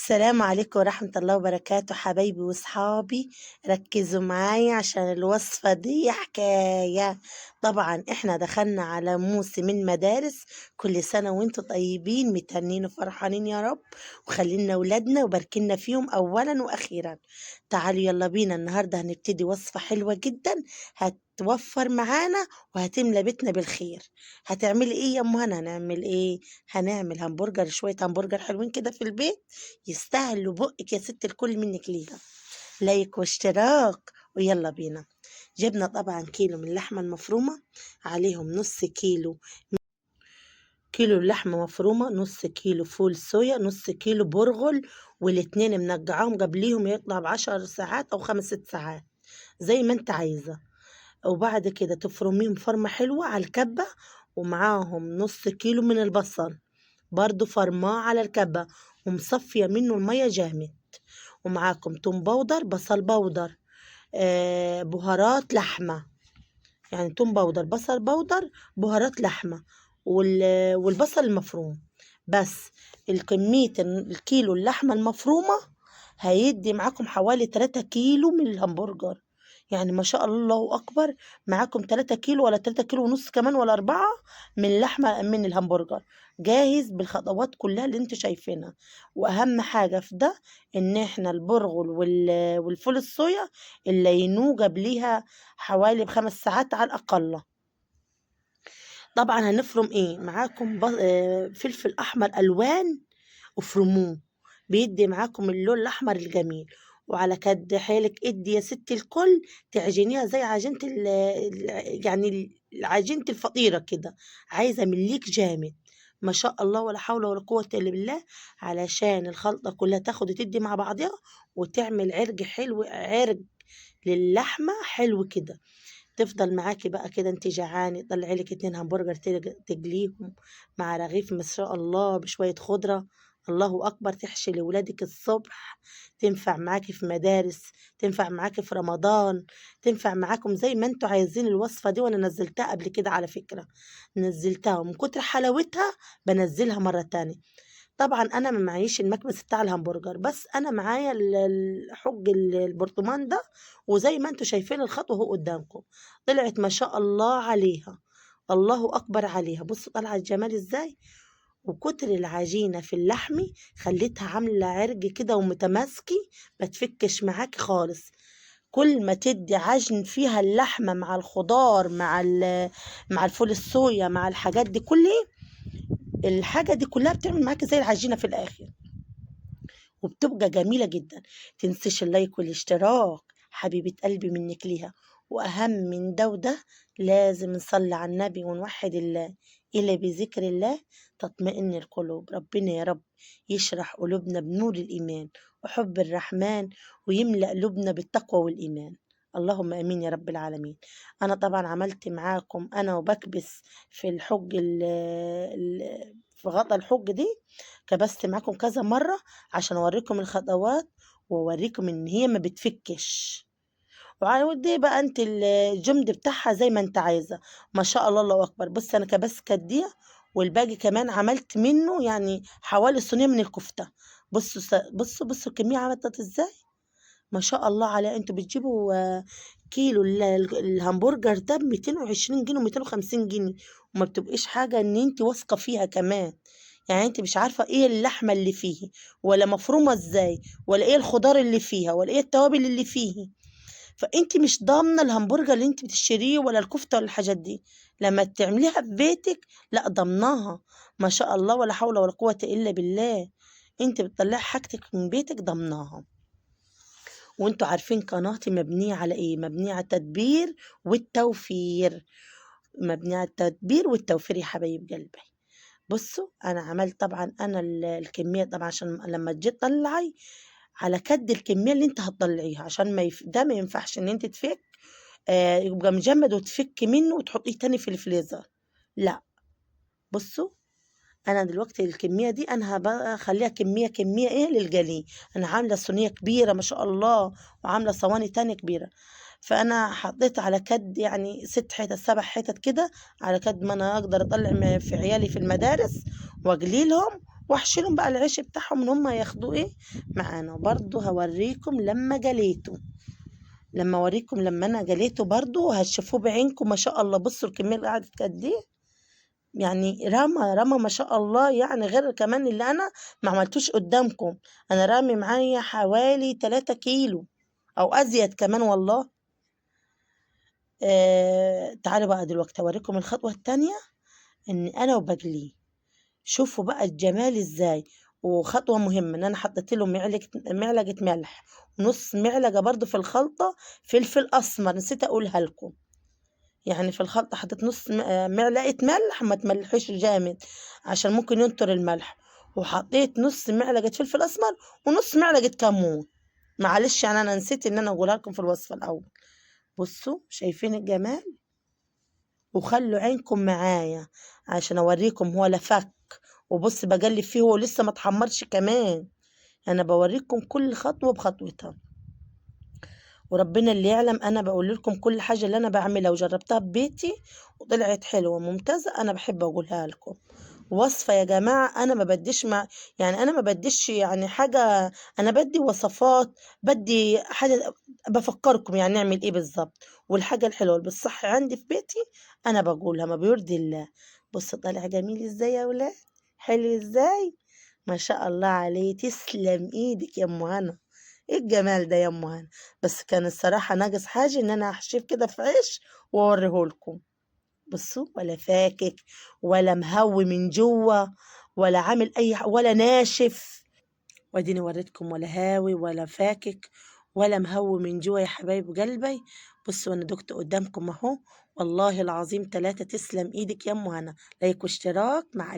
السلام عليكم ورحمة الله وبركاته حبايبي وصحابي. ركزوا معايا عشان الوصفة دي حكاية. طبعا احنا دخلنا على موسم المدارس، كل سنة وانتم طيبين متهنين وفرحانين يا رب، وخلينا ولادنا وباركنا فيهم اولا واخيرا. تعالوا يلا بينا، النهاردة هنبتدي وصفة حلوة جدا هتوفر معانا وهتملى بيتنا بالخير. هتعملي ايه يا ام هنا؟ هنعمل ايه؟ هنعمل همبرجر، شوية همبرجر حلوين كده في البيت يستاهلوا بقك يا ست الكل منك ليها. لايك واشتراك ويلا بينا. جبنا طبعا كيلو من اللحمة المفرومة، عليهم نص كيلو لحمة مفرومة، نص كيلو فول صويا، نص كيلو برغل، والاتنين منقعاهم قبليهم يطلع ب10 ساعات أو 5 6 ساعات زي ما انت عايزة. وبعد كده تفرميهم فرمة حلوة على الكبة، ومعاهم نص كيلو من البصل برضو فرماه على الكبة ومصفية منه المية جامد. ومعاكم توم بودر، بصل بودر، بهارات لحمة، يعني توم بودر، بصل بودر، بهارات لحمة، والبصل المفروم. بس الكمية الكيلو اللحمة المفرومة هيدي معاكم حوالي 3 كيلو من الهمبرجر. يعني ما شاء الله أكبر، معاكم 3 كيلو ولا 3 كيلو ونص كمان ولا 4 من لحمة من الهمبرجر، جاهز بالخطوات كلها اللي انتوا شايفينها. وأهم حاجة في ده إن احنا البرغل والفول الصويا اللي ينوجا قبليها حوالي ب5 ساعات على الأقل. طبعا هنفرم ايه معاكم؟ فلفل أحمر ألوان، وفرموه بيدي معاكم اللون الأحمر الجميل. وعلى كد حيلك ادي يا ست الكل تعجنيها زي عجينة يعني عجينة الفطيرة كده، عايزة مليك جامد ما شاء الله ولا حول ولا قوة إلا بالله، علشان الخلطة كلها تاخد وتدي مع بعضها وتعمل عرج حلو، عرج للحمة حلو كده. تفضل معاكي بقى كده انت جعانة، طلعي لك 2 همبرجر تجليهم مع رغيف ما شاء الله بشوية خضرة. الله أكبر، تحشي لولادك الصبح، تنفع معاكي في مدارس، تنفع معاكي في رمضان، تنفع معاكم زي ما انتوا عايزين. الوصفة دي وانا نزلتها قبل كده على فكرة، نزلتها ومن كتر حلاوتها بنزلها مرة تانية. طبعا انا ما معيش المكبس بتاع الهمبرجر، بس انا معايا حج البرطمان ده، وزي ما انتوا شايفين الخطوه اهو قدامكم، طلعت ما شاء الله عليها، الله اكبر عليها. بصوا طالعه الجمال ازاي، وكتر العجينه في اللحمي خليتها عامله عرج كده ومتماسكي، ما تفكش معاكي خالص. كل ما تدي عجن فيها اللحمه مع الخضار مع الفول الصويا مع الحاجات دي كلها، الحاجة دي كلها بتعمل معاكي زي العجينة في الآخر، وبتبقى جميلة جدا. تنسيش اللايك والاشتراك حبيبة قلبي منك ليها. وأهم من ده وده، لازم نصلي على النبي ونوحد الله، إلا بذكر الله تطمئن القلوب. ربنا يا رب يشرح قلوبنا بنور الإيمان وحب الرحمن، ويملأ قلوبنا بالتقوى والإيمان. اللهم امين يا رب العالمين. انا طبعا عملت معاكم انا وبكبس في الحج في غطا الحج دي، كبست معاكم كذا مرة عشان اوريكم الخطوات واوريكم ان هي ما بتفكش. وعلى ودي بقى انت الجمد بتاعها زي ما انت عايزة. ما شاء الله الله اكبر. بص انا كبست كديه، والباقي كمان عملت منه يعني حوالي صينية من الكفتة. بصوا الكمية عملت ازاي، ما شاء الله عليها. انتوا بتجيبوا كيلو الهمبرجر ده ب220 جنيه و250 جنيه، وما بتبقيش حاجة ان انت واثقة فيها كمان. يعني انت مش عارفة ايه اللحمة اللي فيه، ولا مفرومة ازاي، ولا ايه الخضار اللي فيها، ولا ايه التوابل اللي فيه. فانت مش ضامنة الهمبرجر اللي انت بتشتريه ولا الكفتة ولا الحاجات دي. لما تعمليها في بيتك لا ضمناها، ما شاء الله ولا حول ولا قوة الا بالله. انت بتطلعي حاجتك من بيتك ضمناها. وانتوا عارفين قناتي مبنية على ايه؟ مبنية على التدبير والتوفير، مبنية على التدبير والتوفير يا حبايب قلبي. بصوا انا عملت طبعا انا الكمية طبعا عشان لما تجي تطلعي على كد الكمية اللي انت هتطلعيها، عشان ده ما ينفعش ان انت تفك يبقى مجمد وتفك منه وتحطيه تاني في الفريزر، لا. بصوا انا دلوقتي الكميه دي انا هبقى اخليها كميه ايه للجلي. انا عامله صينيه كبيره ما شاء الله، وعامله صواني تانية كبيره، فانا حطيت على كد يعني 6 حتت 7 حتت كده، على كد ما انا اقدر اطلع في عيالي في المدارس واقلي لهم واحشيلهم بقى العيش بتاعهم ان هم ياخدوه ايه معانا. وبرضو هوريكم لما جليته، لما اوريكم لما انا جليته برضو هتشوفوه بعينكم. ما شاء الله بصوا الكميه اللي قعدت قد ايه، يعني رمى ما شاء الله، يعني غير كمان اللي انا ما عملتوش قدامكم. انا رامي معايا حوالي 3 كيلو او ازيد كمان والله. تعالوا بقى دلوقتي اوريكم الخطوه التانية ان انا وبجليه. شوفوا بقى الجمال ازاي. وخطوة مهمة ان انا حطيت له معلقة ملح، ونص معلقة برضو في الخلطة فلفل اسمر، نسيت اقولها لكم. يعني في الخلطة حطيت نص معلقة ملح، ما تملحوش جامد عشان ممكن ينطر الملح. وحطيت نص معلقة فلفل اسمر ونص معلقة كمون. معلش يعني انا نسيت ان انا اقولها لكم في الوصفة الاول. بصوا شايفين الجمال. وخلوا عينكم معايا عشان اوريكم هو لفك. وبص بقلب فيه هو لسه ما اتحمرش كمان. انا بوريكم كل خطوه بخطوتها، وربنا اللي يعلم. انا بقول لكم كل حاجه اللي انا بعملها وجربتها ببيتي وطلعت حلوه ممتازه، انا بحب اقولها لكم. وصفه يا جماعه انا ما بديش يعني انا ما بديش يعني حاجه، انا بدي وصفات، بدي حاجه بفكركم يعني نعمل ايه بالظبط. والحاجه الحلوه اللي بالصح عندي في بيتي انا بقولها ما بيرضي الله. بص طالع جميل ازاي يا ولاد، حلو ازاي، ما شاء الله عليه. تسلم ايدك يا ام هنا، ايه الجمال ده يا ام هنا. بس كان الصراحه ناقص حاجه ان انا احشيه كده في عيش واوريهولكم. بصوا ولا فاكك ولا مهوي من جوه ولا عامل اي ولا ناشف. واديني وريتكم ولا هاوي ولا فاكك ولا مهوي من جوه يا حبايب قلبي. بصوا انا دقت قدامكم اهو، والله العظيم 3. تسلم ايدك يا ام هنا. لايك واشتراك مع